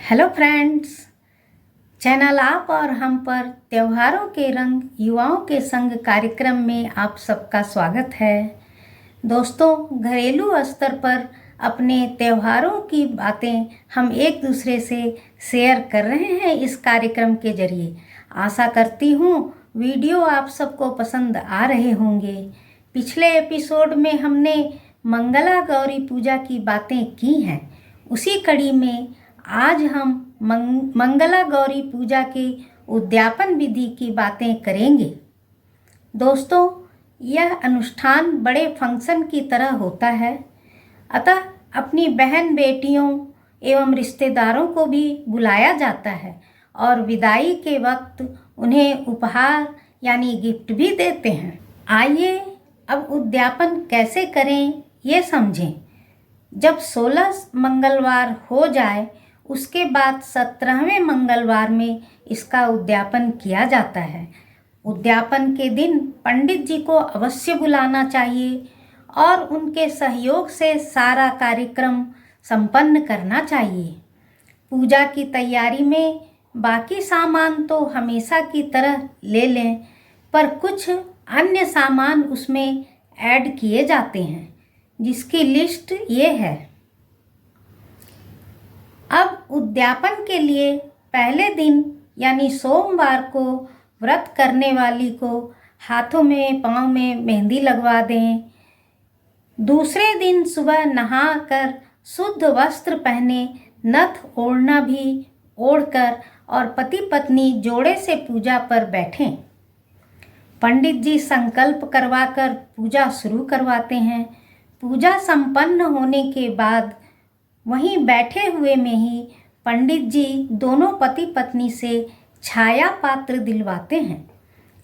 Hello friends, channel आप और हम पर त्योहारों के रंग युवाओं के संग कार्यक्रम में आप सबका स्वागत है। दोस्तों, घरेलू स्तर पर अपने त्योहारों की बातें हम एक दूसरे से शेयर कर रहे हैं इस कार्यक्रम के जरिए। आशा करती हूँ वीडियो आप सबको पसंद आ रहे होंगे। पिछले एपिसोड में हमने मंगला गौरी पूजा की बातें की हैं। उसी कड़ी में आज हम मंगला गौरी पूजा की उद्यापन विधि की बातें करेंगे। दोस्तों, यह अनुष्ठान बड़े फंक्शन की तरह होता है, अतः अपनी बहन बेटियों एवं रिश्तेदारों को भी बुलाया जाता है और विदाई के वक्त उन्हें उपहार यानी गिफ्ट भी देते हैं। आइए अब उद्यापन कैसे करें ये समझें। जब 16 मंगलवार हो जाए उसके बाद 17वें मंगलवार में इसका उद्यापन किया जाता है। उद्यापन के दिन पंडित जी को अवश्य बुलाना चाहिए और उनके सहयोग से सारा कार्यक्रम संपन्न करना चाहिए। पूजा की तैयारी में बाकी सामान तो हमेशा की तरह ले लें, पर कुछ अन्य सामान उसमें ऐड किए जाते हैं, जिसकी लिस्ट ये है। अब उद्यापन के लिए पहले दिन यानी सोमवार को व्रत करने वाली को हाथों में पाँव में मेहंदी लगवा दें। दूसरे दिन सुबह नहाकर शुद्ध वस्त्र पहने, नथ ओढ़ना भी ओढ़कर और पति पत्नी जोड़े से पूजा पर बैठें। पंडित जी संकल्प करवाकर पूजा शुरू करवाते हैं। पूजा संपन्न होने के बाद वहीं बैठे हुए में ही पंडित जी दोनों पति पत्नी से छाया पात्र दिलवाते हैं।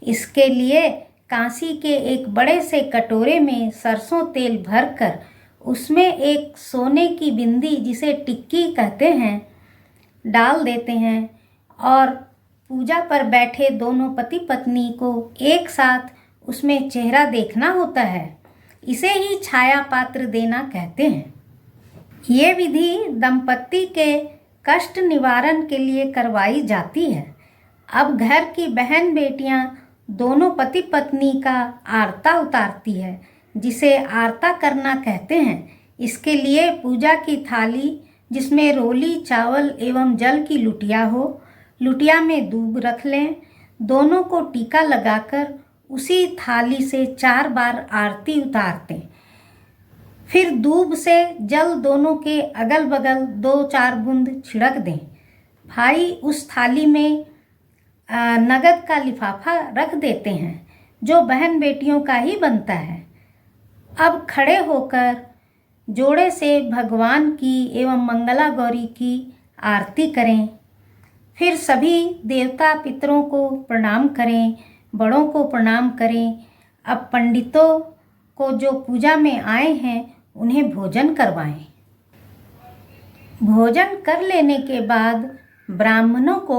इसके लिए कांसी के एक बड़े से कटोरे में सरसों तेल भरकर उसमें एक सोने की बिंदी, जिसे टिक्की कहते हैं, डाल देते हैं और पूजा पर बैठे दोनों पति पत्नी को एक साथ उसमें चेहरा देखना होता है। इसे ही छाया पात्र देना कहते हैं। ये विधि दंपत्ति के कष्ट निवारण के लिए करवाई जाती है। अब घर की बहन बेटियां दोनों पति पत्नी का आरता उतारती है, जिसे आरता करना कहते हैं। इसके लिए पूजा की थाली, जिसमें रोली, चावल एवं जल की लुटिया हो, लुटिया में दूब रख लें। दोनों को टीका लगाकर उसी थाली से 4 बार आरती उतारते, फिर दूब से जल दोनों के अगल बगल 2-4 बूंद छिड़क दें। भाई उस थाली में नगद का लिफाफा रख देते हैं, जो बहन बेटियों का ही बनता है। अब खड़े होकर जोड़े से भगवान की एवं मंगला गौरी की आरती करें। फिर सभी देवता पितरों को प्रणाम करें, बड़ों को प्रणाम करें। अब पंडितों को जो पूजा में आए हैं उन्हें भोजन करवाएं। भोजन कर लेने के बाद ब्राह्मणों को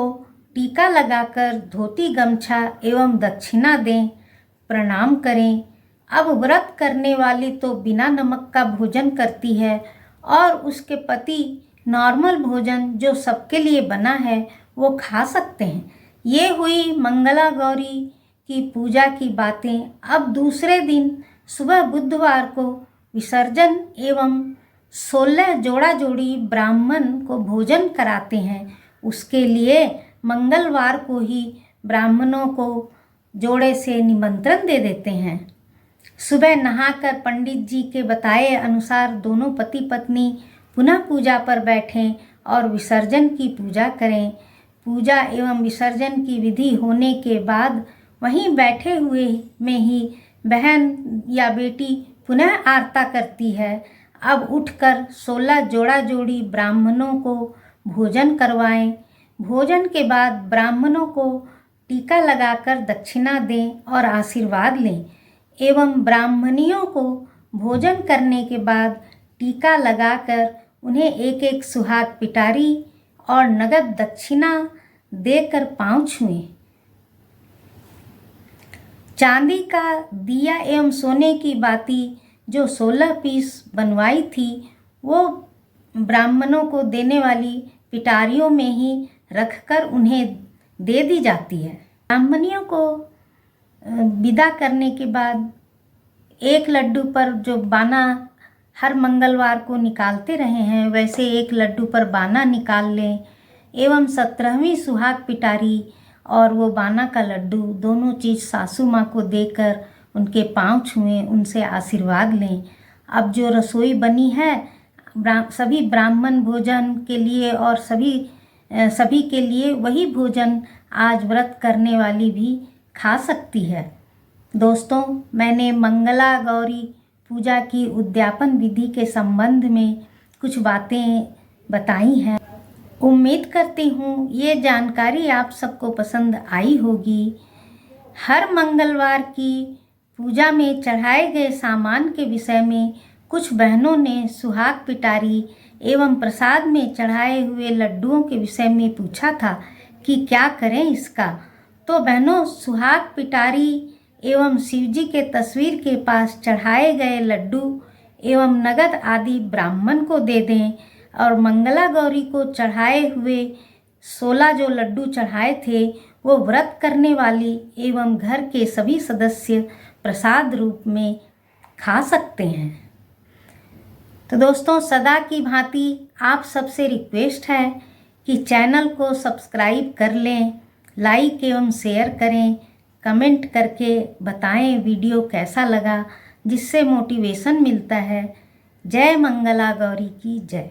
टीका लगाकर धोती गमछा एवं दक्षिणा दें, प्रणाम करें। अब व्रत करने वाली तो बिना नमक का भोजन करती है और उसके पति नॉर्मल भोजन जो सबके लिए बना है वो खा सकते हैं। ये हुई मंगला गौरी की पूजा की बातें। अब दूसरे दिन सुबह बुधवार को विसर्जन एवं 16 जोड़ा जोड़ी ब्राह्मण को भोजन कराते हैं। उसके लिए मंगलवार को ही ब्राह्मणों को जोड़े से निमंत्रण दे देते हैं। सुबह नहाकर पंडित जी के बताए अनुसार दोनों पति पत्नी पुनः पूजा पर बैठें और विसर्जन की पूजा करें। पूजा एवं विसर्जन की विधि होने के बाद वहीं बैठे हुए में ही बहन या बेटी पुनः आरता करती है। अब उठकर 16 जोड़ा जोड़ी ब्राह्मणों को भोजन करवाएं। भोजन के बाद ब्राह्मणों को टीका लगाकर दक्षिणा दें और आशीर्वाद लें एवं ब्राह्मणियों को भोजन करने के बाद टीका लगाकर उन्हें एक एक सुहाग पिटारी और नगद दक्षिणा देकर पाँव छुएं। चांदी का दिया एवं सोने की बाती जो 16 पीस बनवाई थी वो ब्राह्मणों को देने वाली पिटारियों में ही रखकर उन्हें दे दी जाती है। ब्राह्मणियों को विदा करने के बाद एक लड्डू पर जो बाना हर मंगलवार को निकालते रहे हैं, वैसे एक लड्डू पर बाना निकाल लें एवं 17वीं सुहाग पिटारी और वो बाना का लड्डू दोनों चीज़ सासू माँ को देकर उनके पांव छुएं, उनसे आशीर्वाद लें। अब जो रसोई बनी है सभी ब्राह्मण भोजन के लिए और सभी के लिए वही भोजन आज व्रत करने वाली भी खा सकती है। दोस्तों, मैंने मंगला गौरी पूजा की उद्यापन विधि के संबंध में कुछ बातें बताई हैं। उम्मीद करती हूँ ये जानकारी आप सबको पसंद आई होगी। हर मंगलवार की पूजा में चढ़ाए गए सामान के विषय में कुछ बहनों ने सुहाग पिटारी एवं प्रसाद में चढ़ाए हुए लड्डुओं के विषय में पूछा था कि क्या करें इसका। तो बहनों, सुहाग पिटारी एवं शिवजी के तस्वीर के पास चढ़ाए गए लड्डू एवं नगद आदि ब्राह्मण को दे दें और मंगला गौरी को चढ़ाए हुए 16 जो लड्डू चढ़ाए थे वो व्रत करने वाली एवं घर के सभी सदस्य प्रसाद रूप में खा सकते हैं। तो दोस्तों, सदा की भांति आप सबसे रिक्वेस्ट है कि चैनल को सब्सक्राइब कर लें, लाइक एवं शेयर करें, कमेंट करके बताएं वीडियो कैसा लगा, जिससे मोटिवेशन मिलता है। जय मंगला गौरी की जय।